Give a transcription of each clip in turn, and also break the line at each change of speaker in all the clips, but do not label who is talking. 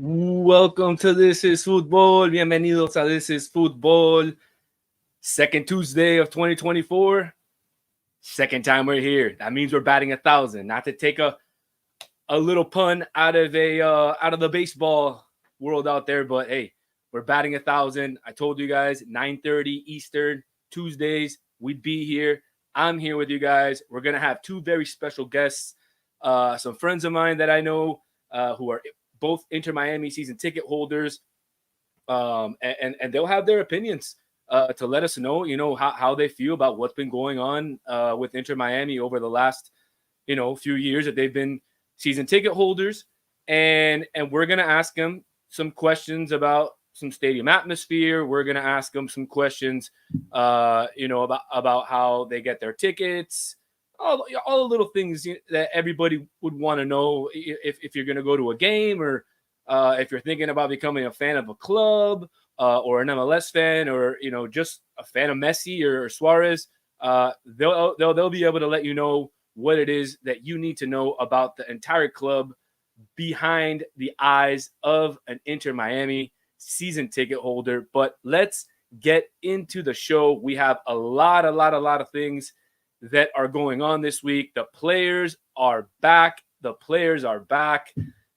Welcome to This is Football. Bienvenidos a This is Football. Second Tuesday of 2024. Second time we're here. That means we're batting 1,000. Not to take a little pun out of the baseball world out there, but hey, we're batting 1,000. I told you guys 9:30 Eastern Tuesdays we'd be here. I'm here with you guys. We're gonna have two very special guests, some friends of mine that I know who are both Inter Miami season ticket holders, and they'll have their opinions to let us know, how they feel about what's been going on with Inter Miami over the last, few years that they've been season ticket holders, and we're gonna ask them some questions about some stadium atmosphere. We're gonna ask them some questions, about how they get their tickets, all the little things that everybody would want to know if you're going to go to a game, or if you're thinking about becoming a fan of a club, or an MLS fan, or just a fan of Messi or Suarez. They'll be able to let you know what it is that you need to know about the entire club behind the eyes of an Inter Miami season ticket holder. But let's get into the show. We have a lot of things that are going on this week. The players are back.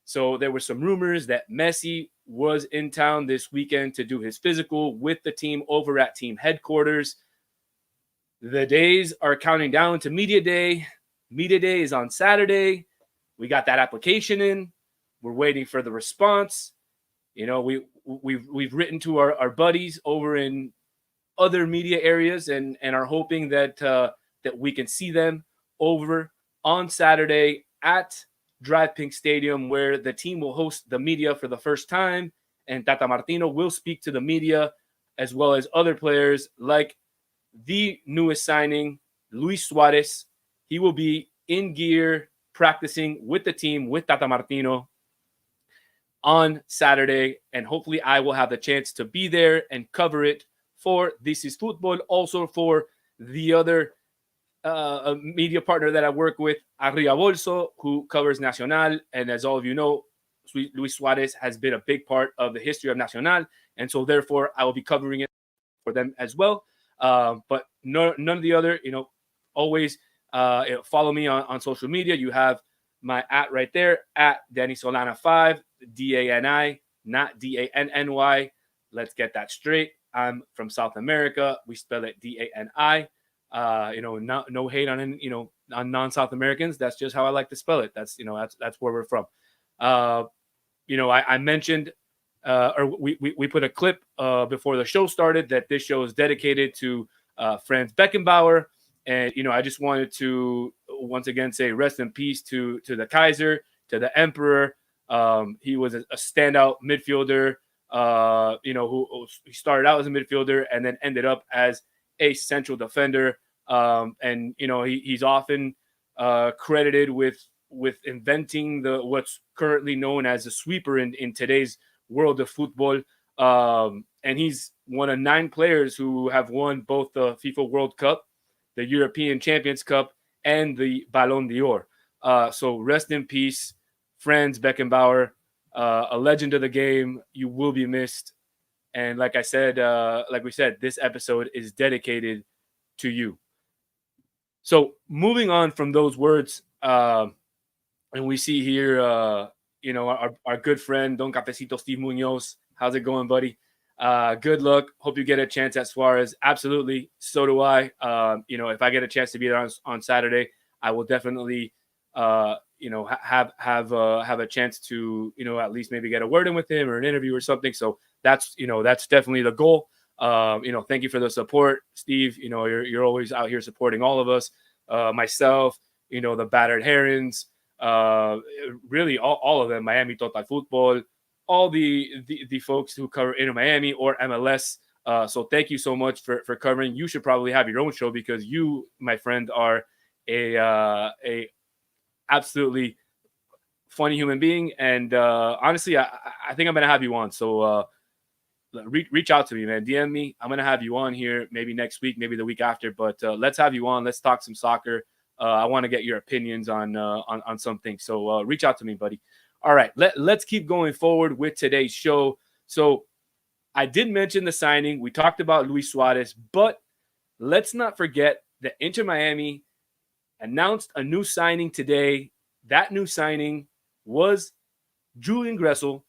So there were some rumors that Messi was in town this weekend to do his physical with the team over at team headquarters. The days are counting down to media day. Media day is on Saturday. We got that application in. We're waiting for the response. We've written to our buddies over in other media areas and are hoping that we can see them over on Saturday at Drive Pink Stadium, where the team will host the media for the first time, and Tata Martino will speak to the media, as well as other players like the newest signing, Luis Suarez. He will be in gear practicing with the team, with Tata Martino on Saturday, and hopefully I will have the chance to be there and cover it for This is Football, also for the other a media partner that I work with, Arria Bolso, who covers Nacional. And as all of you know, Luis Suarez has been a big part of the history of Nacional. And so therefore, I will be covering it for them as well. But none of the other, always follow me on social media. You have my @ right there, Danny Solana 5, DANI, not DANNY. Let's get that straight. I'm from South America. We spell it DANI. No hate on on non-South Americans. That's just how I like to spell it. That's where we're from. I mentioned, or we put a clip before the show started, that this show is dedicated to Franz Beckenbauer, and I just wanted to once again say rest in peace to the Kaiser, to the Emperor. He was a standout midfielder. Who he started out as a midfielder and then ended up as a central defender, and he's often credited with inventing what's currently known as a sweeper in today's world of football. And he's one of 9 players who have won both the FIFA World Cup, the European Champions Cup, and the Ballon d'Or. So rest in peace, Franz Beckenbauer, a legend of the game. You will be missed. And like we said, this episode is dedicated to you. So moving on from those words, and we see here, our good friend, Don Cafecito Steve Munoz. How's it going, buddy? Good luck. Hope you get a chance at Suarez. Absolutely. So do I. If I get a chance to be there on Saturday, I will definitely, have a chance to, at least maybe get a word in with him or an interview or something. So that's definitely the goal. Thank you for the support, Steve. You're always out here supporting all of us, myself, the Battered Herons, really all of them, Miami Total Football, all the folks who cover Inter Miami or MLS. So thank you so much for covering. You should probably have your own show because you, my friend, are a absolutely funny human being. And honestly, I think I'm going to have you on. So reach out to me, man. DM me. I'm going to have you on here maybe next week, maybe the week after. But let's have you on. Let's talk some soccer. I want to get your opinions on some things. So reach out to me, buddy. All right, let's keep going forward with today's show. So I did mention the signing. We talked about Luis Suarez, but let's not forget that Inter Miami announced a new signing today. That new signing was Julian Gressel.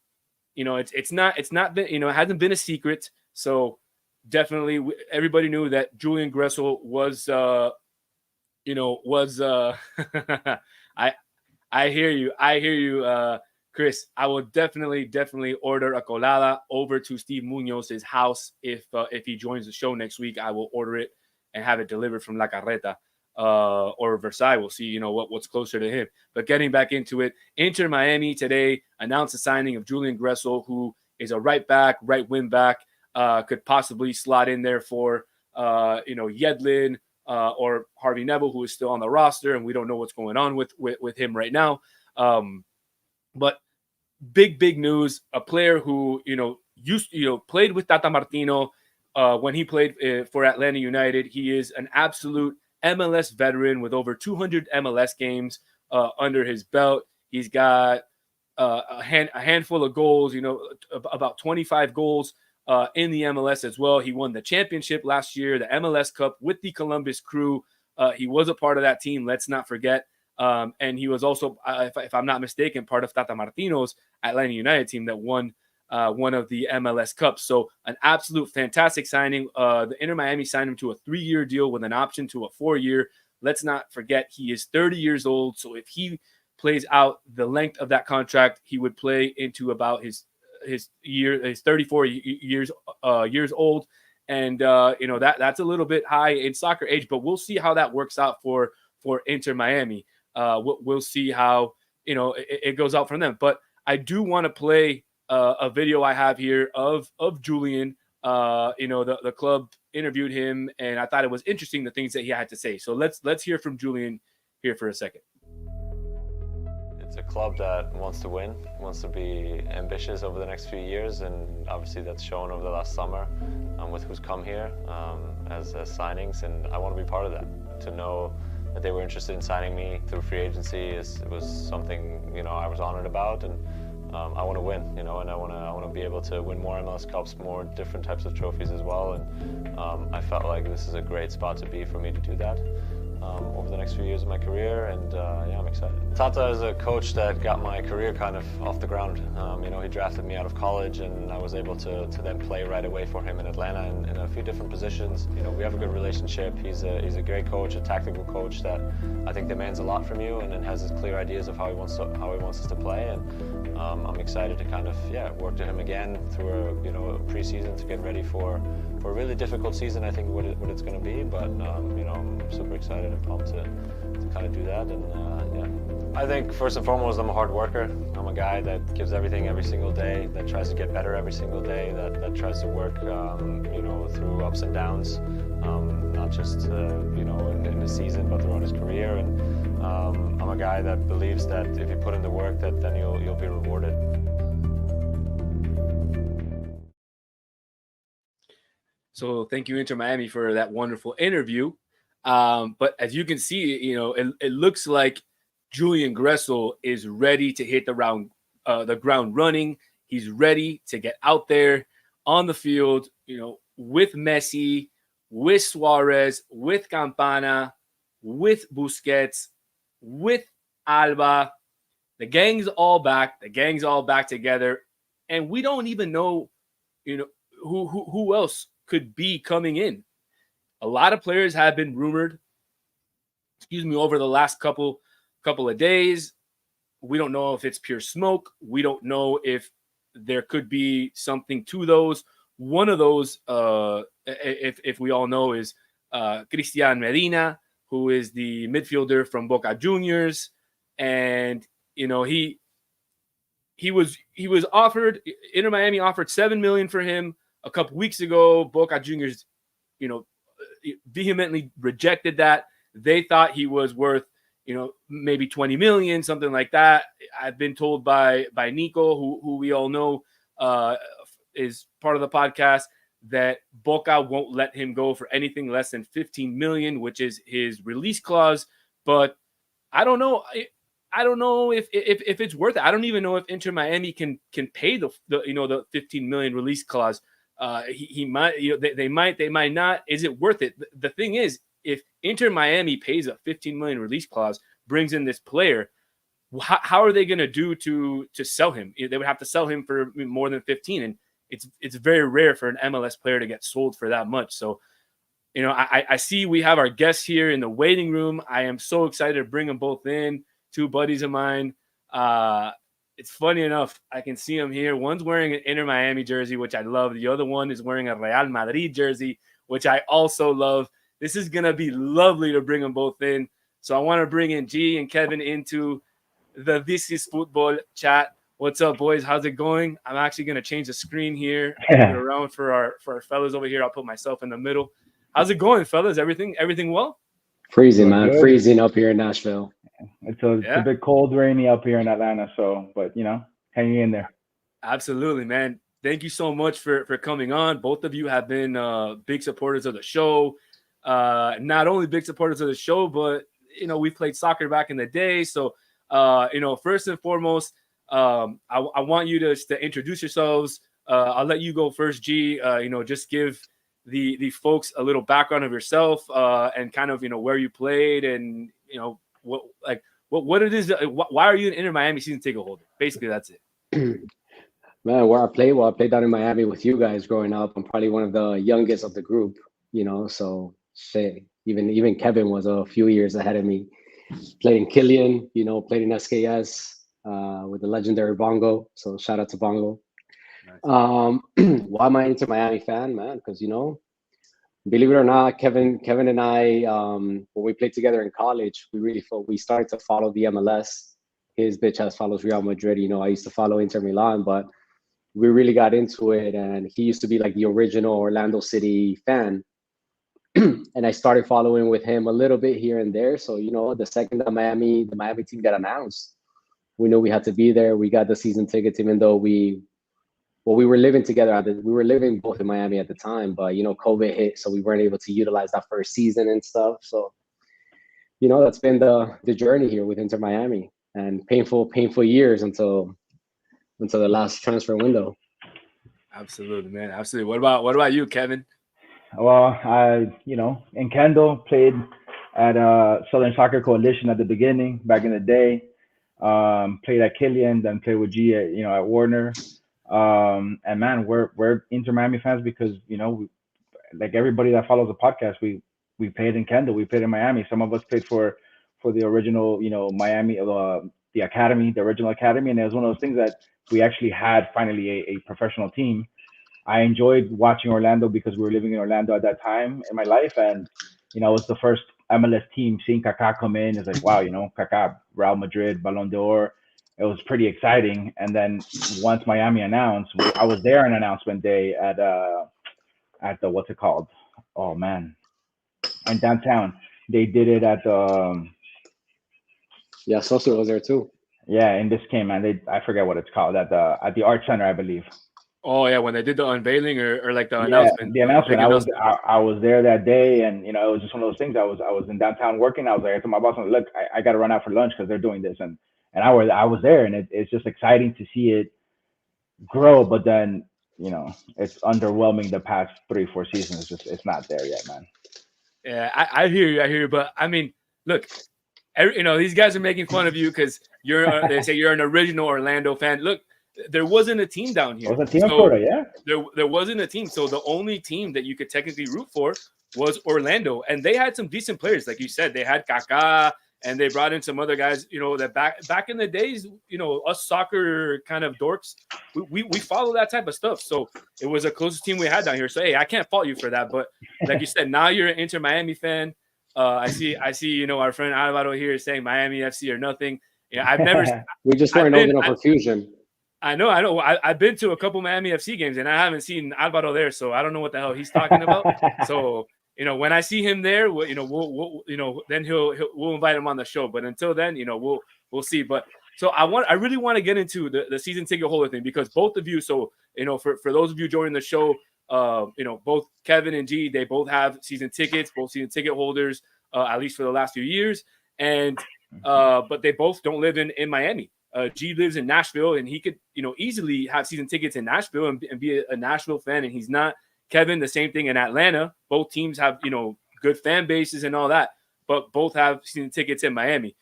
It's not been, it hasn't been a secret. So definitely everybody knew that Julian Gressel was I I hear you. Chris. I will definitely order a colada over to Steve Munoz's house if he joins the show next week. I will order it and have it delivered from La Carreta or Versailles. We'll see, what's closer to him. But getting back into it, Inter Miami today announced the signing of Julian Gressel, who is a right wing back, could possibly slot in there for Yedlin. Or Harvey Neville, who is still on the roster, and we don't know what's going on with him right now. But big news: a player who played with Tata Martino when he played for Atlanta United. He is an absolute MLS veteran with over 200 MLS games under his belt. He's got a handful of goals. About 25 goals. In the MLS as well. He won the championship last year, the MLS Cup with the Columbus Crew. He was a part of that team, let's not forget. And he was also, if I'm not mistaken, part of Tata Martino's Atlanta United team that won one of the MLS Cups. So an absolute fantastic signing. The Inter Miami signed him to a 3-year deal with an option to a 4-year. Let's not forget he is 30 years old. So if he plays out the length of that contract, he would play into about his 34 years old, and that's a little bit high in soccer age, but we'll see how that works out for Inter Miami. We'll see how it goes out from them. But I do want to play a video I have here of Julian. The club interviewed him, and I thought it was interesting the things that he had to say. So let's hear from Julian here for a second.
It's a club that wants to win, wants to be ambitious over the next few years, and obviously that's shown over the last summer with who's come here as signings, and I want to be part of that. To know that they were interested in signing me through free agency was something I was honored about, and I want to win, and I want to be able to win more MLS Cups, more different types of trophies as well, and I felt like this is a great spot to be for me to do that. Over the next few years of my career, and I'm excited. Tata is a coach that got my career kind of off the ground. He drafted me out of college, and I was able to then play right away for him in Atlanta in a few different positions. We have a good relationship. He's a great coach, a tactical coach that I think demands a lot from you, and then has his clear ideas of how he wants us to play. And I'm excited to kind of work to him again through a preseason to get ready for a really difficult season. I think what it's going to be, but I'm super excited and pumped to kind of do that. And I think first and foremost, I'm a hard worker. I'm a guy that gives everything every single day, that tries to get better every single day, that tries to work through ups and downs, not just in the season but throughout his career. And I'm a guy that believes that if you put in the work, that then you'll be rewarded.
So thank you, Inter Miami, for that wonderful interview. But as you can see, it looks like Julian Gressel is ready to hit the ground running. He's ready to get out there on the field, with Messi, with Suarez, with Campana, with Busquets, with Alba. The gang's all back. The gang's all back together, and we don't even know, who else could be coming in. A lot of players have been rumored, over the last couple of days. We don't know if it's pure smoke. We don't know if there could be something to those. One of those, if we all know, is Cristian Medina, who is the midfielder from Boca Juniors, and he was offered. Inter Miami offered $7 million for him a couple weeks ago. Boca Juniors, vehemently rejected that. They thought he was worth, maybe 20 million, something like that. I've been told by Nico, who we all know is part of the podcast, that Boca won't let him go for anything less than 15 million, which is his release clause. But I don't know. I don't know if it's worth it. I don't even know if Inter Miami can pay the the 15 million release clause. He might, they might not. Is it worth it? The thing is, if Inter Miami pays a 15 million release clause, brings in this player, how are they going to do to sell him? They would have to sell him for more than 15, and it's very rare for an MLS player to get sold for that much. So, I see we have our guests here in the waiting room. I am so excited to bring them both in. Two buddies of mine. It's funny enough, I can see them here. One's wearing an Inter Miami jersey, which I love. The other one is wearing a Real Madrid jersey, which I also love. This is going to be lovely to bring them both in. So I want to bring in G and Kevin into the This Is Football chat. What's up, boys? How's it going? I'm actually going to change the screen here. Move it around for our fellas over here. I'll put myself in the middle. How's it going, fellas? Everything well?
Freezing, man. Good. Freezing up here in Nashville.
It's a bit cold, rainy up here in Atlanta. So, but hanging in there.
Absolutely, man. Thank you so much for coming on. Both of you have been big supporters of the show. Not only big supporters of the show, but we played soccer back in the day. So, first and foremost, I want you to introduce yourselves. I'll let you go first, G. Just give the folks a little background of yourself and kind of where you played and what it is. Why are you an Inter Miami season ticket holder? Basically, that's it.
Man, where I played, I played down in Miami with you guys growing up. I'm probably one of the youngest of the group, so shit. Even Kevin was a few years ahead of me. Played in Killian, played in SKS with the legendary Bongo. So shout out to Bongo. Nice. Why am I Inter Miami fan, man? Because believe it or not, Kevin and I, when we played together in college, we started to follow the MLS. His bitch ass follows Real Madrid. I used to follow Inter Milan, but we really got into it. And he used to be like the original Orlando City fan. And I started following with him a little bit here and there. So, the second the Miami team got announced, we knew we had to be there. We got the season tickets, even though we were living together. We were living both in Miami at the time, but COVID hit, so we weren't able to utilize that first season and stuff. So, that's been the journey here with Inter Miami, and painful years until the last transfer window.
Absolutely, man. Absolutely. What about you, Kevin?
Well, I in Kendall played at Southern Soccer Coalition at the beginning, back in the day. Played at Killian, then played with G at Warner. And man, we're Inter Miami fans because like everybody that follows the podcast, we played in Kendall, we played in Miami. Some of us played for the original Miami, the academy, the original academy, and it was one of those things that we actually had finally a professional team. I enjoyed watching Orlando because we were living in Orlando at that time in my life, and it was the first MLS team. Seeing Kaká come in, it's like, wow, Kaká, Real Madrid, Ballon d'Or. It was pretty exciting. And then once Miami announced, I was there on announcement day at the what's it called? Oh man, in downtown. They did it at the.
Yeah, Sosa was there too.
Yeah, in this came, man. I forget what it's called at the Art Center, I believe.
Oh yeah, when they did the unveiling or like the announcement.
The announcement. I was there that day, and it was just one of those things. I was in downtown working. I was like, I told my boss, look, I got to run out for lunch because they're doing this, and I was there, and it's just exciting to see it grow. But then it's underwhelming the past 3-4 seasons. It's not there yet, man.
Yeah, I hear you, but I mean, look, these guys are making fun of you because they say you're an original Orlando fan. Look. There wasn't a team down here.
There was a team in Florida, yeah.
There wasn't a team. So the only team that you could technically root for was Orlando. And they had some decent players. Like you said, they had Kaká and they brought in some other guys, that back in the days, us soccer kind of dorks, we follow that type of stuff. So it was the closest team we had down here. So, hey, I can't fault you for that. But like you said, now you're an Inter Miami fan. I see, our friend Alvaro here is saying Miami FC or nothing. Yeah, I've never.
We just weren't old enough for fusion.
I know. I've been to a couple Miami FC games and I haven't seen Alvaro there, so I don't know what the hell he's talking about. So when I see him there, we'll then we'll invite him on the show. But until then, we'll see. But so I really want to get into the season ticket holder thing because both of you. So for those of you joining the show, both Kevin and G, they both have season tickets, both season ticket holders, at least for the last few years. And but they both don't live in Miami. G lives in Nashville, and he could, easily have season tickets in Nashville and be a Nashville fan, and he's not. Kevin, the same thing in Atlanta. Both teams have, good fan bases and all that, but both have season tickets in Miami.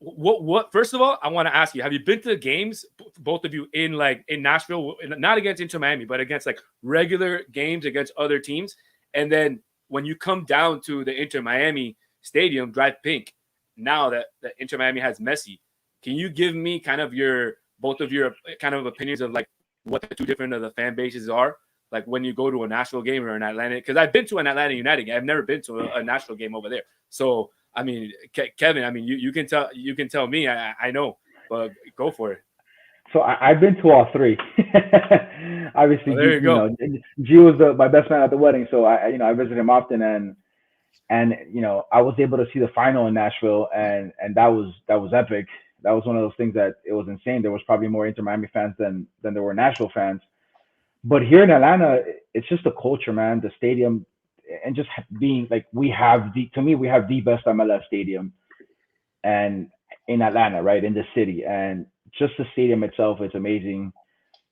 What first of all, I want to ask you, have you been to the games, both of you, in Nashville, not against Inter Miami, but against like regular games against other teams? And then when you come down to the Inter Miami stadium, Drive Pink, now that Inter Miami has Messi, can you give me kind of both of your kind of opinions of like what the two different of the fan bases are? Like when you go to a Nashville game or an Atlanta, because I've been to an Atlanta United game. I've never been to a Nashville game over there. So, I mean, Kevin, I mean, you can tell me, I know, but go for it.
So I've been to all three. Obviously,
there you go.
G was my best man at the wedding, so I visited him often, and I was able to see the final in Nashville, and that was epic. That was one of those things that it was insane. There was probably more Inter Miami fans than there were Nashville fans. But here in Atlanta, it's just the culture, man. The stadium, and just being like, we have the best MLS stadium, and in Atlanta, right, in the city, and just the stadium itself is amazing.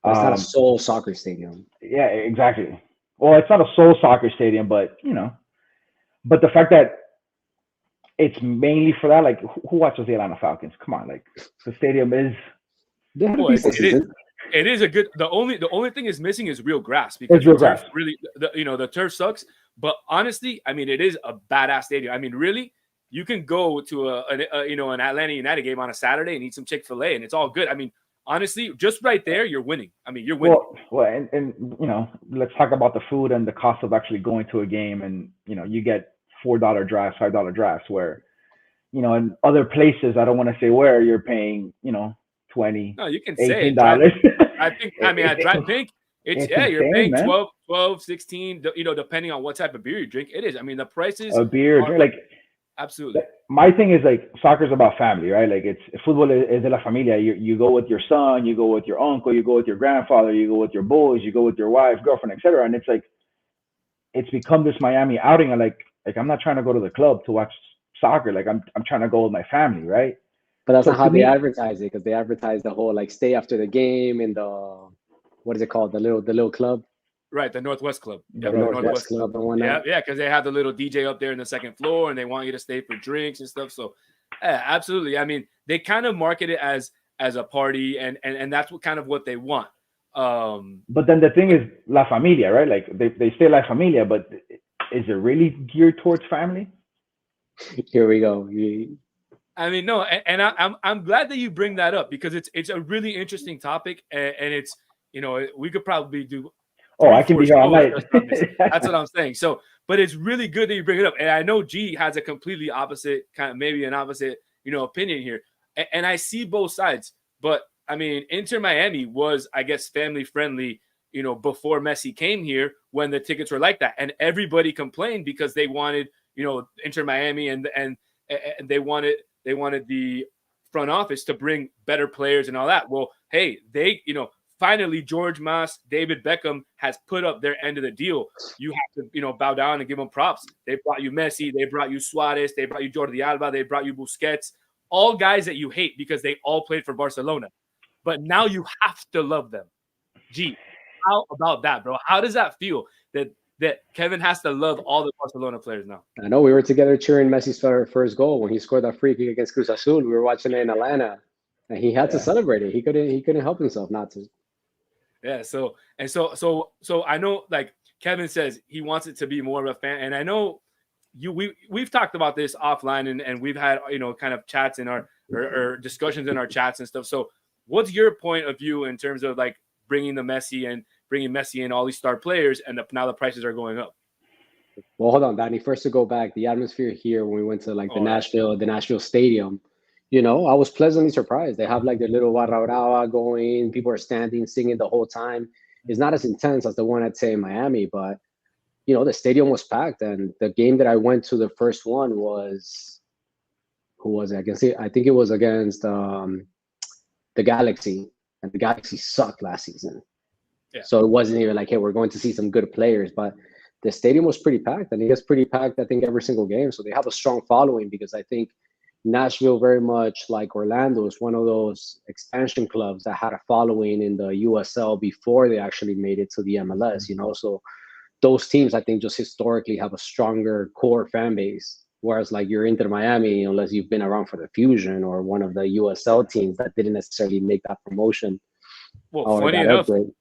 But it's not a sole soccer stadium.
Yeah, exactly. Well, it's not a sole soccer stadium, but but the fact that it's mainly for that, like, who watches the Atlanta Falcons? Come on, like, the stadium is.
It is a good. The only thing is missing is real grass, because
real grass.
Really, the turf sucks. But honestly, I mean, it is a badass stadium. I mean, really, you can go to an Atlanta United game on a Saturday and eat some Chick-fil-A, and it's all good. I mean, honestly, just right there, you're winning. I mean, you're winning.
Well, and let's talk about the food and the cost of actually going to a game, and you get $4 drafts, $5 drafts, where in other places, I don't want to say where, you're paying $20.
No, you can
say
$18. I think. I mean, at Drive Pink, it's
insane,
you're paying
man.
12, 16. Depending on what type of beer you drink, it is. I mean, the prices.
A beer, like,
absolutely.
My thing is, like, soccer's about family, right? Like, it's football is de la familia. You go with your son, you go with your uncle, you go with your grandfather, you go with your boys, you go with your wife, girlfriend, etc. And it's like, it's become this Miami outing. And like I'm not trying to go to the club to watch soccer. Like, I'm trying to go with my family, right?
But that's not how they advertise it, because they advertise the whole like stay after the game in the, what is it called, the little club?
Right, the Northwest Club.
Yeah, the Northwest Club and whatnot.
Yeah, because they have the little DJ up there in the second floor, and they want you to stay for drinks and stuff. So, yeah, absolutely. I mean, they kind of market it as a party, and that's what they want.
But then the thing is, La Familia, right? Like, they say La Familia, but is it really geared towards family?
Here we go.
I mean, no, and I'm glad that you bring that up, because it's a really interesting topic, and it's we could probably do.
Oh, I can be here all night.
That's what I'm saying. So, but it's really good that you bring it up, and I know G has a completely opposite opinion here, and I see both sides. But I mean, Inter Miami was, I guess, family friendly, before Messi came here, when the tickets were like that, and everybody complained because they wanted, Inter Miami and they wanted the front office to bring better players and all that. Well, hey, they, finally, George Mas, David Beckham has put up their end of the deal. You have to, bow down and give them props. They brought you Messi, they brought you Suarez, they brought you Jordi Alba, they brought you Busquets, all guys that you hate because they all played for Barcelona. But now you have to love them. Gee, how about that, bro? How does that feel that Kevin has to love all the Barcelona players now?
I know we were together cheering Messi's first goal when he scored that free kick against Cruz Azul. We were watching it in Atlanta, and he had to celebrate it. He couldn't help himself not to.
Yeah. So I know, like Kevin says, he wants it to be more of a fan, and I know we've talked about this offline, and we've had kind of chats in our or discussions in our chats and stuff. So what's your point of view in terms of like bringing Messi in, all these star players, and now the prices are going up?
Well, hold on, Danny. First, to go back, the atmosphere here when we went to like the Nashville Stadium, I was pleasantly surprised. They have like their little barra brava going. People are standing, singing the whole time. It's not as intense as the one I'd say in Miami, but the stadium was packed. And the game that I went to, the first one was, who was it? I think it was against the Galaxy, and the Galaxy sucked last season.
Yeah.
So it wasn't even like, hey, we're going to see some good players. But the stadium was pretty packed, and it gets pretty packed, I think, every single game. So they have a strong following, because I think Nashville, very much like Orlando, is one of those expansion clubs that had a following in the USL before they actually made it to the MLS, So those teams, I think, just historically have a stronger core fan base. Whereas like your Inter Miami, unless you've been around for the Fusion or one of the USL teams that didn't necessarily make that promotion or
funny
that
enough,
upgrade.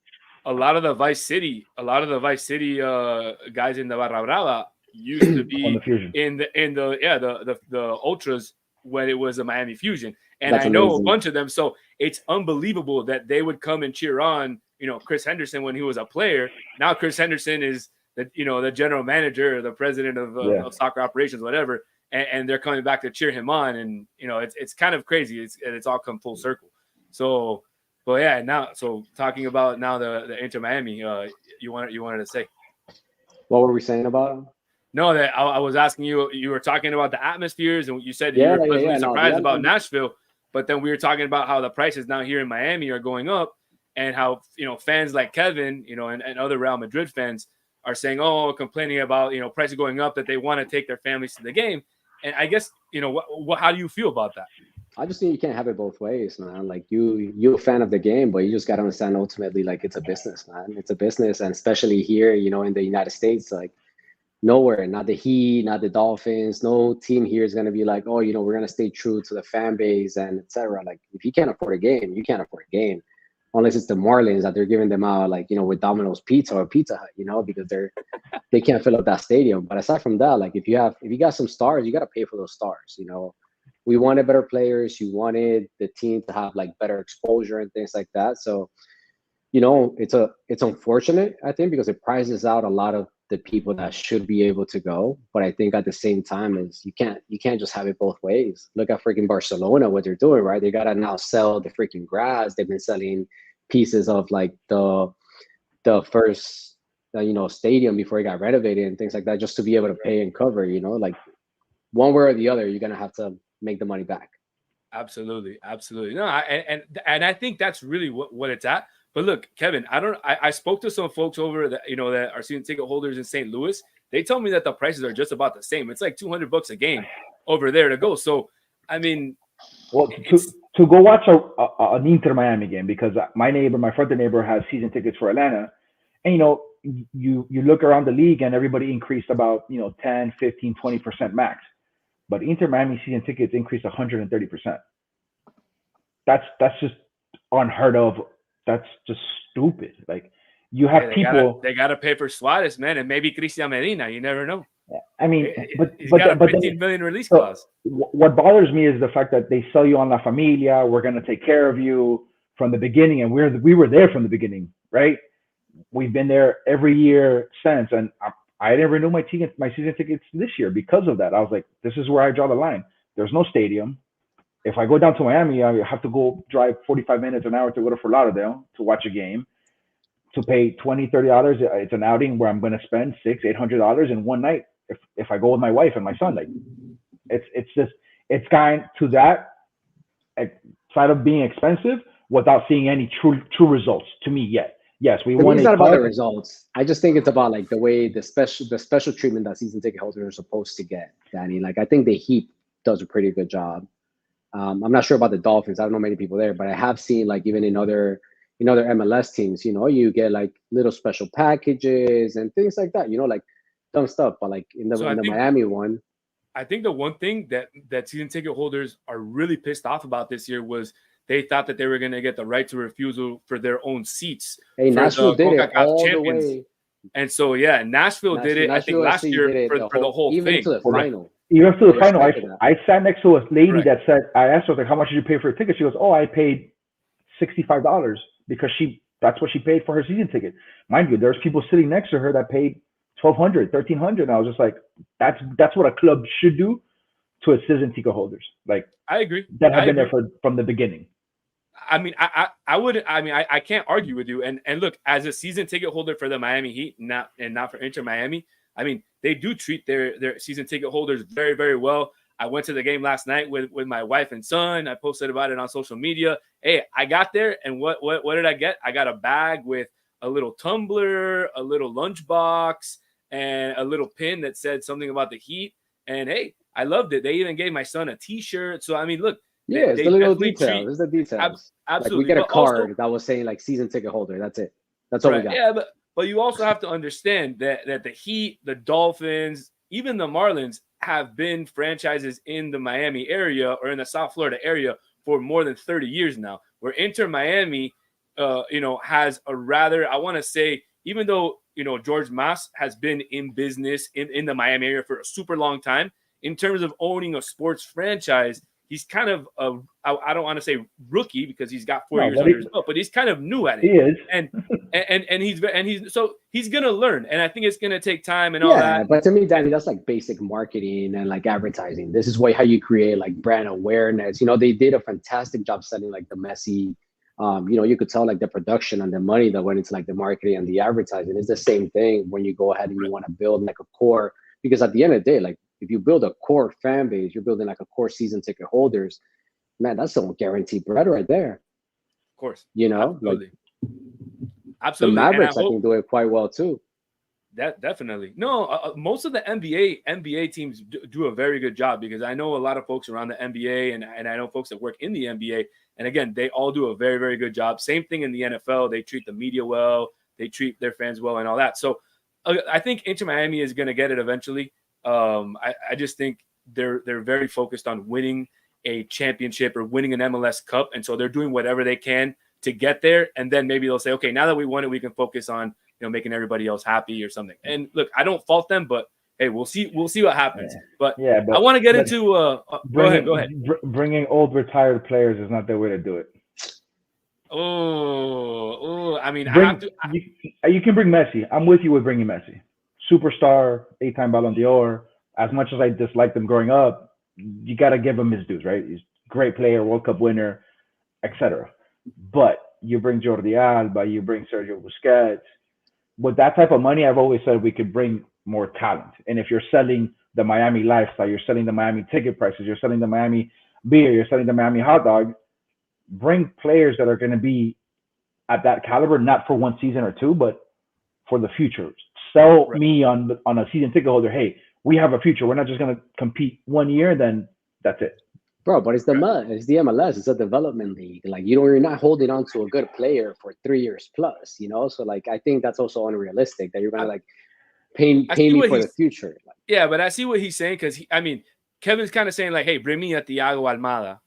a lot of the Vice City guys in the Barra Brava used to be
On the Fusion.
in the Ultras when it was a Miami Fusion, and
That's
I know
amazing.
a bunch of them. So it's unbelievable that they would come and cheer on, Chris Henderson when he was a player. Now Chris Henderson is the general manager, or the president of soccer operations, whatever, and they're coming back to cheer him on, and it's kind of crazy. It's all come full circle. So. But yeah, now talking about now the Inter Miami, you wanted to say.
What were we saying about them?
No, that I was asking you. You were talking about the atmospheres, and you said you were pleasantly surprised about Nashville. But then we were talking about how the prices now here in Miami are going up, and how fans like Kevin, and other Real Madrid fans are saying, complaining about prices going up, that they want to take their families to the game. And I guess how do you feel about that?
I just think you can't have it both ways, man. Like you're a fan of the game, but you just got to understand ultimately, like, it's a business, man. It's a business. And especially here, in the United States, like nowhere, not the Heat, not the Dolphins, no team here is going to be like, we're going to stay true to the fan base and etc. Like if you can't afford a game, you can't afford a game, unless it's the Marlins that they're giving them out, like, with Domino's Pizza or Pizza Hut, because they can't fill up that stadium. But aside from that, like if you got some stars, you got to pay for those stars, We wanted better players. You wanted the team to have like better exposure and things like that. So, it's unfortunate, I think, because it prizes out a lot of the people that should be able to go. But I think at the same time is you can't just have it both ways. Look at freaking Barcelona, what they're doing, right? They gotta now sell the freaking grass. They've been selling pieces of like the first stadium before it got renovated and things like that, just to be able to pay and cover. Like one way or the other, you're gonna have to make the money back.
Absolutely. No, and I think that's really what it's at. But look, Kevin, I spoke to some folks over that that are season ticket holders in St. Louis. They tell me that the prices are just about the same. It's like $200 a game over there to go. So, I mean,
well, to go watch an Inter Miami game, because my front door neighbor has season tickets for Atlanta, and you look around the league and everybody increased about 10, 15, 20% max. But Inter Miami season tickets increased 130%. That's just unheard of. That's just stupid. Like you have people.
They gotta pay for Suarez, man, and maybe Cristian Medina. You never know.
I mean,
he's got a 15 million release clause.
What bothers me is the fact that they sell you on La Familia. We're gonna take care of you from the beginning, and we were there from the beginning, right? We've been there every year since, and I didn't renew my season tickets this year because of that. I was like, this is where I draw the line. There's no stadium. If I go down to Miami, I have to go drive 45 minutes, an hour to go to Fort Lauderdale to watch a game. To pay $20, $30, it's an outing where I'm going to spend $600-800 in one night. If I go with my wife and my son, like it's kind to that side of being expensive without seeing any true results to me yet. Yes, we want.
It's not about the results. I just think it's about like the way the special treatment that season ticket holders are supposed to get, Danny. Like I think the Heat does a pretty good job. I'm not sure about the Dolphins. I don't know many people there, but I have seen like even in other MLS teams, you get like little special packages and things like that. Like dumb stuff. But like in the Miami one,
I think the one thing that season ticket holders are really pissed off about this year was they thought that they were going to get the right to refusal for their own seats.
Hey, Nashville did it all the way.
And so, yeah, Nashville did it. I think last year for the whole
even
thing.
To the final.
Even to the final. I sat next to a lady that said, I asked her, like, how much did you pay for a ticket? She goes, I paid $65 because that's what she paid for her season ticket. Mind you, there's people sitting next to her that paid $1,200, $1,300. And I was just like, that's what a club should do to its season ticket holders. Like,
I agree.
That have been there from the beginning.
I mean, I can't argue with you. And look, as a season ticket holder for the Miami Heat, not for Inter Miami, I mean, they do treat their season ticket holders very, very well. I went to the game last night with my wife and son. I posted about it on social media. Hey, I got there, and what did I get? I got a bag with a little tumbler, a little lunchbox, and a little pin that said something about the Heat. And hey, I loved it. They even gave my son a T-shirt. So I mean, look,
Yeah, it's
they
the little
definitely
details. It's the details. Like we
absolutely.
get a
But also,
card that was saying like season ticket holder. That's it. That's all we got.
yeah, but you also have to understand that the Heat, the Dolphins, even the Marlins have been franchises in the Miami area or in the South Florida area for more than 30 years now. Where Inter Miami, has a rather, I want to say, even though George Mas has been in business in the Miami area for a super long time, in terms of owning a sports franchise, he's kind of I don't want to say rookie because he's got 4 years under his belt, but he's kind of new at it.
He is,
and he's gonna learn, and I think it's gonna take time and all that.
Yeah, but to me, Danny, that's like basic marketing and like advertising. This is how you create like brand awareness. They did a fantastic job selling like the Messi. You could tell like the production and the money that went into like the marketing and the advertising. It's the same thing when you go ahead and you want to build like a core, because at the end of the day, like if you build a core fan base, you're building like a core season ticket holders. Man, that's some guaranteed bread right there.
Of course,
absolutely.
Absolutely.
The Mavericks, I think, do it quite well too.
That definitely. No, most of the NBA teams do a very good job, because I know a lot of folks around the NBA, and I know folks that work in the NBA. And again, they all do a very, very good job. Same thing in the NFL. They treat the media well. They treat their fans well and all that. So I think Inter Miami is going to get it eventually. I just think they're very focused on winning a championship or winning an MLS Cup. And so they're doing whatever they can to get there. And then maybe they'll say, okay, now that we won it, we can focus on making everybody else happy or something. And look, I don't fault them, but hey, we'll see what happens. But I want to get into go ahead.
Bringing old retired players is not the way to do it.
I mean,
you can bring Messi. I'm with you with bringing Messi. Superstar, 8-time Ballon d'Or. As much as I disliked him growing up, you got to give him his dues, right? He's a great player, World Cup winner, etc. But you bring Jordi Alba, you bring Sergio Busquets. With that type of money, I've always said we could bring more talent. And if you're selling the Miami lifestyle, you're selling the Miami ticket prices, you're selling the Miami beer, you're selling the Miami hot dog, bring players that are going to be at that caliber, not for one season or two, but for the future. Sell me on a season ticket holder. Hey, we have a future. We're not just going to compete 1 year, then that's it.
Bro, but it's the MLS. It's a development league. Like you're not holding on to a good player for 3 years plus. So like I think that's also unrealistic that you're gonna like pay me for the future. Like,
yeah, but I see what he's saying, because Kevin's kind of saying like, hey, bring me a Thiago Almada,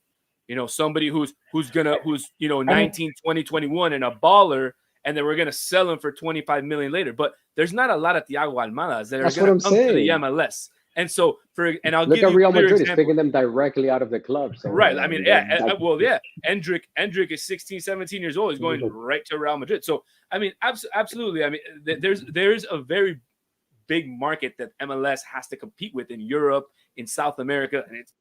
somebody who's 19, 20, 21 and a baller, and then we're gonna sell him for 25 million later. But there's not a lot of Thiago Almadas that are gonna come to the MLS. And so I'll
look
give
at
you
Real Madrid is
example.
picking them directly out of the club. So
right. I mean, Endrick is 16, 17 years old. He's going right to Real Madrid. So I mean, absolutely. I mean, there's a very big market that MLS has to compete with in Europe, in South America, and it's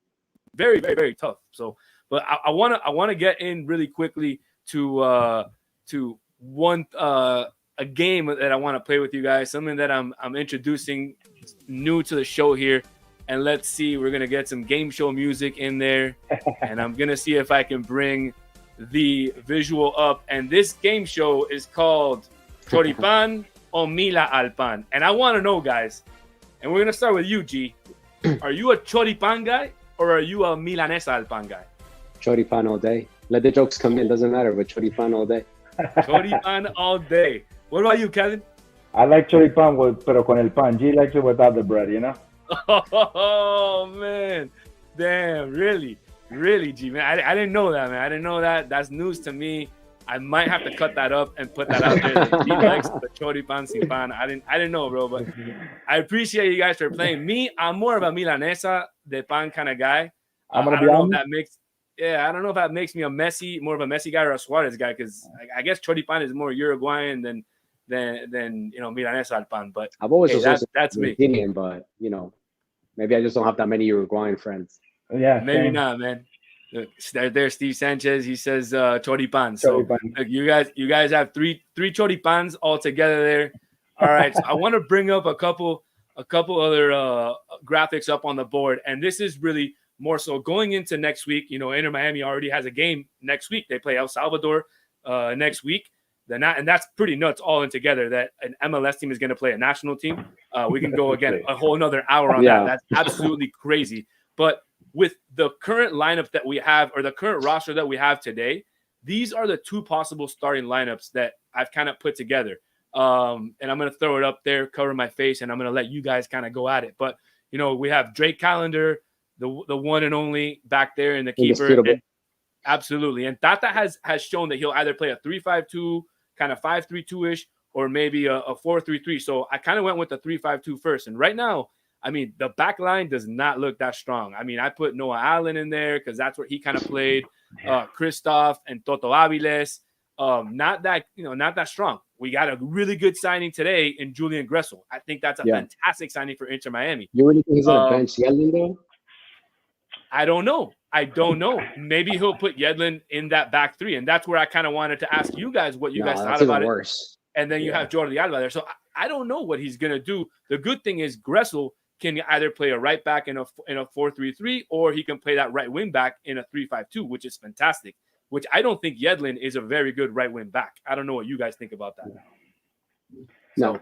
very, very, very tough. So, but I want to get in really quickly to one a game that I want to play with you guys, something that I'm introducing new to the show here. And let's see, we're going to get some game show music in there. And I'm going to see if I can bring the visual up. And this game show is called Choripan o Mila al Pan. And I want to know, guys, and we're going to start with you, G. Are you a Choripan guy or are you a Milanesa al Pan guy?
Choripan all day. Let the jokes come in. Doesn't matter, but Choripan all day.
Choripan all day. What about you, Kevin?
I like choripan pero con el pan. G likes it without the bread,
Oh, man. Damn, really, G, man. I didn't know that, man. I didn't know that. That's news to me. I might have to cut that up and put that out there. He likes the choripan sin pan. I didn't know, bro, but I appreciate you guys for playing. Me, I'm more of a Milanesa de pan kind of guy. I don't know if that makes me more of a Messi guy or a Suarez guy, because I guess choripan is more Uruguayan than Milanesa al pan. But
I've always
that's me.
Opinion, but maybe I just don't have that many Uruguayan friends.
Yeah,
maybe not, man. Look, there's Steve Sanchez. He says choripan. So look, you guys have three choripans all together there. All right. So I want to bring up a couple other graphics up on the board, and this is really more so going into next week. Inter Miami already has a game next week. They play El Salvador next week. And that's pretty nuts all in together that an MLS team is going to play a national team. We can go again a whole another hour on that. That's absolutely crazy. But with the current lineup that we have, or the current roster that we have today, these are the two possible starting lineups that I've kind of put together. And I'm going to throw it up there, cover my face, and I'm going to let you guys kind of go at it. But, we have Drake Callender, the one and only back there in the keeper. And absolutely. And Tata has shown that he'll either play a 3-5-2, kind of 5-3-2-ish, or maybe a 4-3-3. So I kind of went with the 3-5-2 first. And right now, I mean, the back line does not look that strong. I mean, I put Noah Allen in there because that's where he kind of played. Christoph and Toto Aviles. Not that strong. We got a really good signing today in Julian Gressel. I think that's a fantastic signing for Inter Miami.
You really think he's going to bench Yedlin though?
I don't know. Maybe he'll put Yedlin in that back three, and that's where I kind of wanted to ask you guys what you guys thought about
worse.
It. And then you have Jordi Alba there, so I don't know what he's gonna do. The good thing is Gressel can either play a right back in a 4-3-3, or he can play that right wing back in a 3-5-2, which is fantastic. Which I don't think Yedlin is a very good right wing back. I don't know what you guys think about that.
No,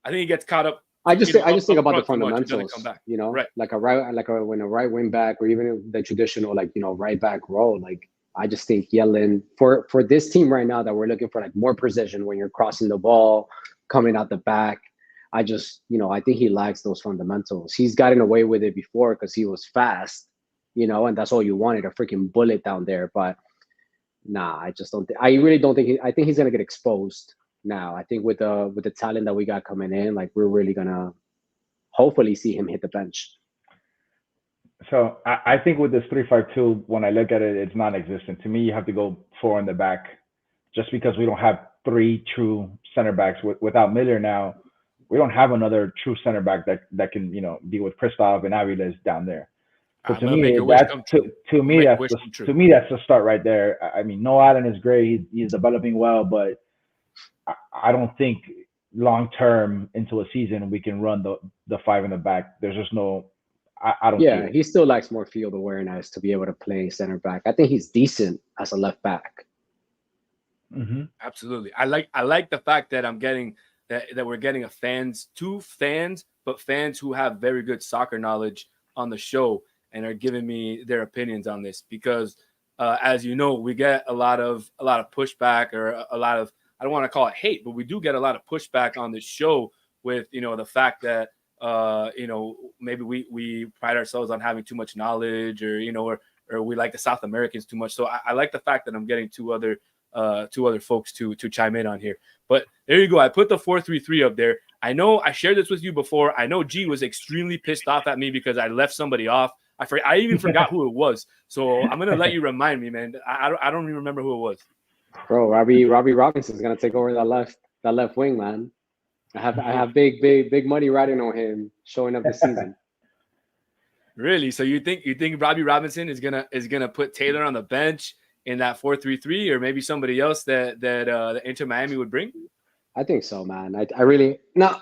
I think he gets caught up.
I just think about the fundamentals,
right.
like when a right wing back, or even the traditional right back role. Like I just think Yedlin for this team right now that we're looking for like more precision when you're crossing the ball, coming out the back. I just I think he lacks those fundamentals. He's gotten away with it before because he was fast, and that's all you wanted, a freaking bullet down there. But nah, I just don't. I really don't think. I think he's gonna get exposed. Now, I think with the talent that we got coming in, like we're really gonna hopefully see him hit the bench.
So I think with this 3-5-2, when I look at it, it's non-existent. To me, you have to go 4 in the back, just because we don't have 3 true center backs. Without Miller now, we don't have another true center back that can be with Christoph and Aviles down there. So to me, that's the start right there. I mean, Noah Allen is great; he's developing well, but I don't think long term into a season we can run the 5 in the back. There's just no. I don't.
Yeah, he still lacks more field awareness to be able to play center back. I think he's decent as a left back.
Mm-hmm.
Absolutely, I like the fact that I'm getting that we're getting two fans, but fans who have very good soccer knowledge on the show and are giving me their opinions on this, because as you know, we get a lot of pushback, or a lot of, I don't want to call it hate, but we do get a lot of pushback on this show with the fact that maybe we pride ourselves on having too much knowledge, or or we like the South Americans too much. So I like the fact that I'm getting two other folks to chime in on here. But there you go. I put the 4-3-3 up there. I know I shared this with you before. I know G was extremely pissed off at me because I left somebody off. I even forgot who it was. So I'm gonna let you remind me, man. I don't even remember who it was.
Bro, Robbie Robinson's gonna take over that left wing, man. I have big money riding on him showing up this season.
Really? So you think Robbie Robinson is gonna put Taylor on the bench in that 4-3-3, or maybe somebody else that Inter Miami would bring?
I think so, man. I really, not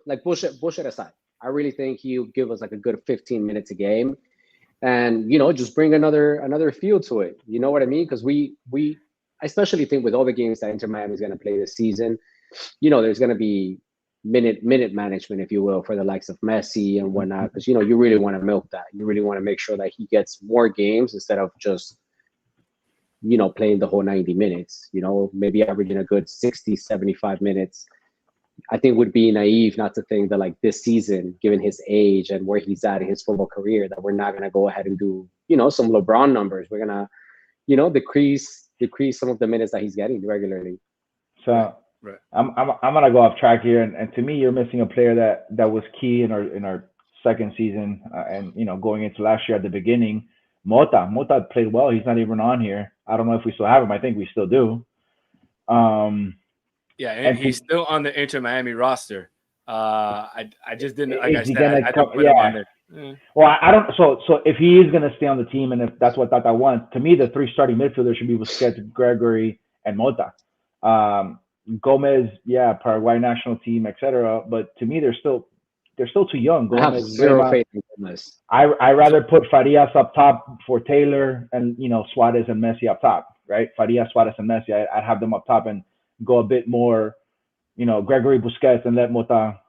like bullshit aside. I really think he'll give us like a good 15 minutes a game, and just bring another feel to it. You know what I mean? Because we I especially think with all the games that Inter Miami is going to play this season, there's going to be minute management, if you will, for the likes of Messi and whatnot. Because you really want to milk that. You really want to make sure that he gets more games instead of just playing the whole 90 minutes. Maybe averaging a good 60, 75 minutes. I think would be naive not to think that like this season, given his age and where he's at in his football career, that we're not going to go ahead and do some LeBron numbers. We're gonna decrease some of the minutes that he's getting regularly.
So
right.
I'm gonna go off track here, and to me, you're missing a player that was key in our second season, and going into last year at the beginning. Mota played well. He's not even on here. I don't know if we still have him. I think we still do.
Yeah, and he's still on the Inter Miami roster. I just didn't, like I said, I didn't put him on there.
Well, I don't. So if he is going to stay on the team, and if that's what Tata wants, to me, the 3 starting midfielders should be Busquets, Gregory, and Mota. Gomez, Paraguay national team, etc. But to me, they're still too young. Gomez,
I have zero faith in Gomez.
I rather put Farias up top for Taylor, and Suarez and Messi up top, right? Farias, Suarez, and Messi. I'd have them up top, and go a bit more, Gregory Busquets and let Mota,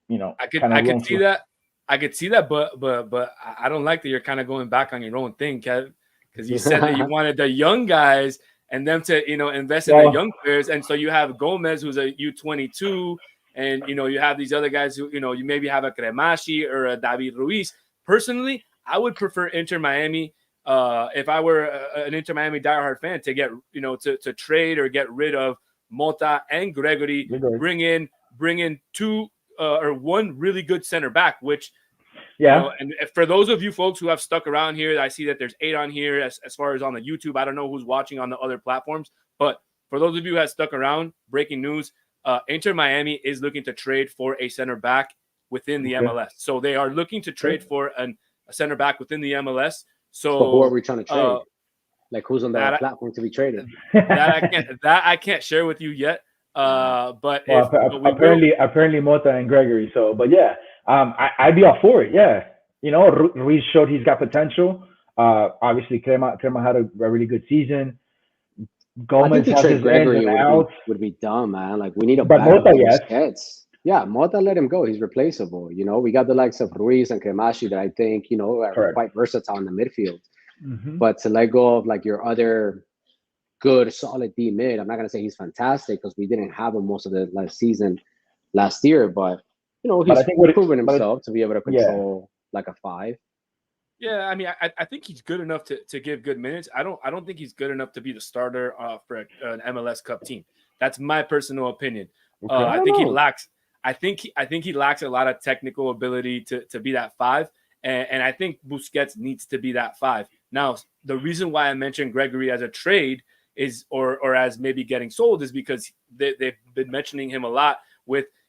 kind of
I could
run
see
through.
that. I could see that, but I don't like that you're kind of going back on your own thing, Kev, because you said that you wanted the young guys and them to, invest in the
Well,
young players. And so you have Gomez, who's a U22, and, you have these other guys who, you maybe have a Cremashi or a David Ruiz. Personally, I would prefer Inter Miami. If I were an Inter Miami diehard fan, to get, to trade or get rid of Mota and Gregory, bring in two or one really good center back, which, and for those of you folks who have stuck around here, I see that there's 8 on here as far as on the YouTube. I don't know who's watching on the other platforms, but for those of you who have stuck around, breaking news, Inter Miami is looking to trade for a center back within the MLS. So they are looking to trade for a center back within the MLS. So
who are we trying to trade? Like, who's on the platform to be traded?
That I can't share with you yet. But
apparently Mota and Gregory. So, but yeah, I'd be all for it. Yeah, Ruiz showed he's got potential. Obviously, Crema had a really good season. Gomez has his Gregory
would be dumb, man. Like, we need a
but Mota,
yes. Yeah, Mota, let him go. He's replaceable. We got the likes of Ruiz and Cremashi that I think, are quite versatile in the midfield.
Mm-hmm.
But to let go of like your other good, solid D mid, I'm not gonna say he's fantastic because we didn't have him most of the last year. But he's proven himself to be able to control like a 5.
Yeah, I mean, I think he's good enough to give good minutes. I don't think he's good enough to be the starter for an MLS Cup team. That's my personal opinion.
Okay.
I think he lacks. I think he lacks a lot of technical ability to be that 5, and I think Busquets needs to be that 5. Now, the reason why I mentioned Gregory as a trade is, or as maybe getting sold, is because they've been mentioning him a lot.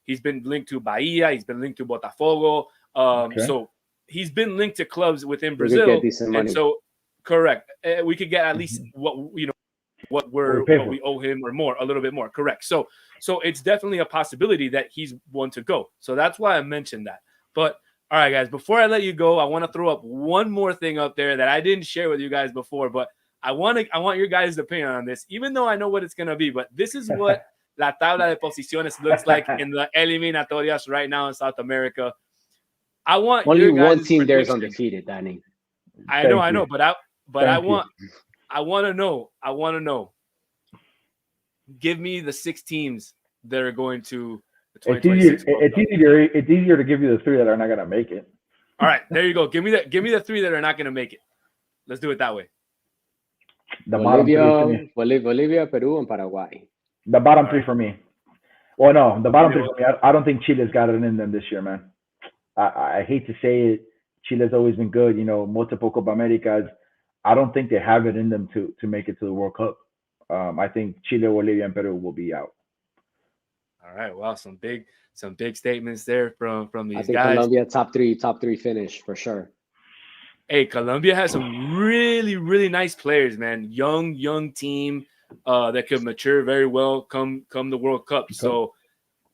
He's been linked to Bahia, he's been linked to Botafogo. So he's been linked to clubs within Brazil, and so correct. We could get at least what we owe him or more, a little bit more. Correct. So it's definitely a possibility that he's one to go. So that's why I mentioned that. But all right, guys, before I let you go, I want to throw up one more thing up there that I didn't share with you guys before, but I want your guys' opinion on this, even though I know what it's going to be. But this is what La Tabla de Posiciones looks like in the eliminatorias right now in South America. I want
only
your guys'
one team there is undefeated, Danny.
I know, but I want to know. Give me the 6 teams that are going to the 2026 World Cup.
It's easier to give you the 3 that are not going to make it.
All right, there you go. Give me the 3 that are not going to make it. Let's do it that way.
Bolivia, Peru, and Paraguay.
The bottom 3 for me. Well, no, the bottom 3 for me. I don't think Chile's got it in them this year, man. I hate to say it. Chile's always been good, multiple Copa Americas. I don't think they have it in them to make it to the World Cup. I think Chile, Bolivia, and Peru will be out.
All right. Wow, some big statements there from these
I think
guys.
Colombia top three finish for sure.
Hey, Colombia has some really, really nice players, man. Young team that could mature very well come the World Cup. Okay. So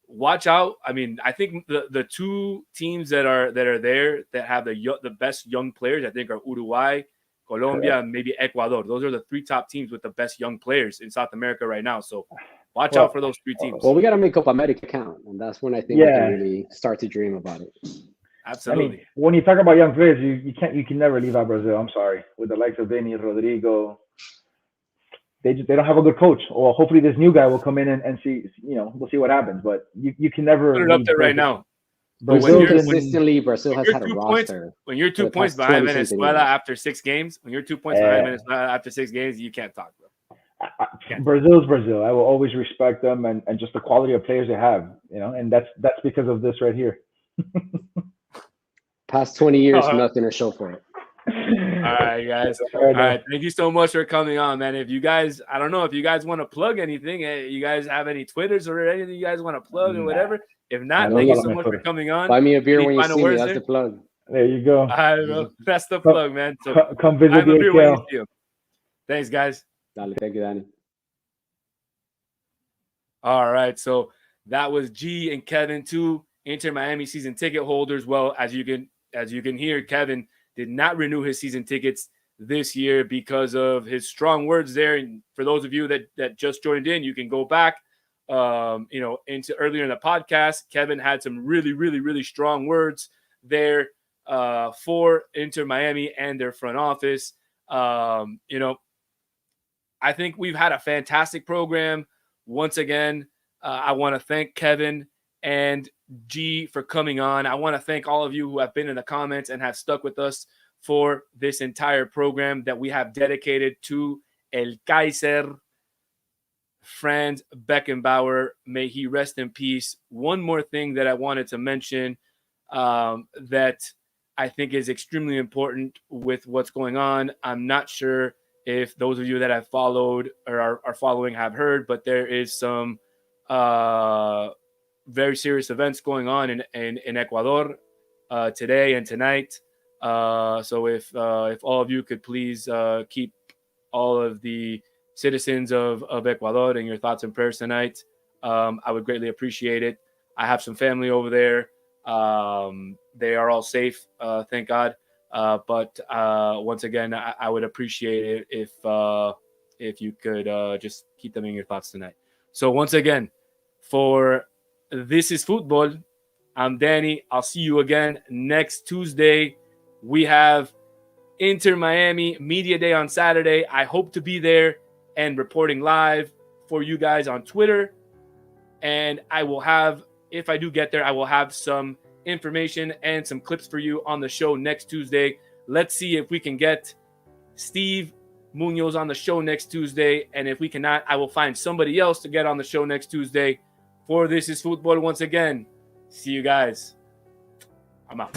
watch out. I mean, I think the 2 teams that are there that have the best young players, I think, are Uruguay, Colombia, and maybe Ecuador. Those are the 3 top teams with the best young players in South America right now. So watch out for those 3 teams.
Well, we got to make Copa America count, and that's when I think we can really start to dream about it.
Absolutely.
I mean, when you talk about young players, you can never leave out Brazil. I'm sorry, with the likes of Vinny, Rodrigo, they don't have a good coach. Or hopefully this new guy will come in and see. We'll see what happens. But you can never
put it up there right now.
Brazil has had a roster.
When you're 2 points behind Venezuela after 6 games, you can't talk, bro.
Brazil's Brazil. I will always respect them and just the quality of players they have. And that's because of this right here.
Past 20 years, nothing to show for it.
All right, guys. All right. Thank you so much for coming on, man. If you guys, I don't know if you guys want to plug anything, you guys have any Twitters or anything you guys want to plug or whatever. If not, thank you so much for coming on.
Buy me a beer when you see me. That's the plug.
There you go.
All right, bro. That's the plug, man. So
come visit the ATL.
Thanks, guys.
Thank you, Danny.
All right. So that was G and Kevin, 2 Inter Miami season ticket holders. Well, as you can hear, Kevin did not renew his season tickets this year because of his strong words there. And for those of you that just joined in, you can go back into earlier in the podcast, Kevin had some really, really, really strong words there for Inter Miami and their front office. I think we've had a fantastic program. Once again, I want to thank Kevin and G for coming on. I want to thank all of you who have been in the comments and have stuck with us for this entire program that we have dedicated to El Kaiser, Franz Beckenbauer. May he rest in peace. One more thing that I wanted to mention that I think is extremely important with what's going on. I'm not sure if those of you that have followed or are following have heard, but there is some very serious events going on in Ecuador today and tonight. So if all of you could please keep all of the citizens of Ecuador in your thoughts and prayers tonight, I would greatly appreciate it. I have some family over there. They are all safe, thank God. But once again, I would appreciate it if you could just keep them in your thoughts tonight. So once again, for This is Football, I'm Danny. I'll see you again next Tuesday. We have Inter Miami Media Day on Saturday. I hope to be there and reporting live for you guys on Twitter. And I will have, if I do get there, I will have some information and some clips for you on the show next Tuesday. Let's see if we can get Steve Munoz on the show next Tuesday. And if we cannot, I will find somebody else to get on the show next Tuesday. For This is Football, once again, see you guys. I'm out.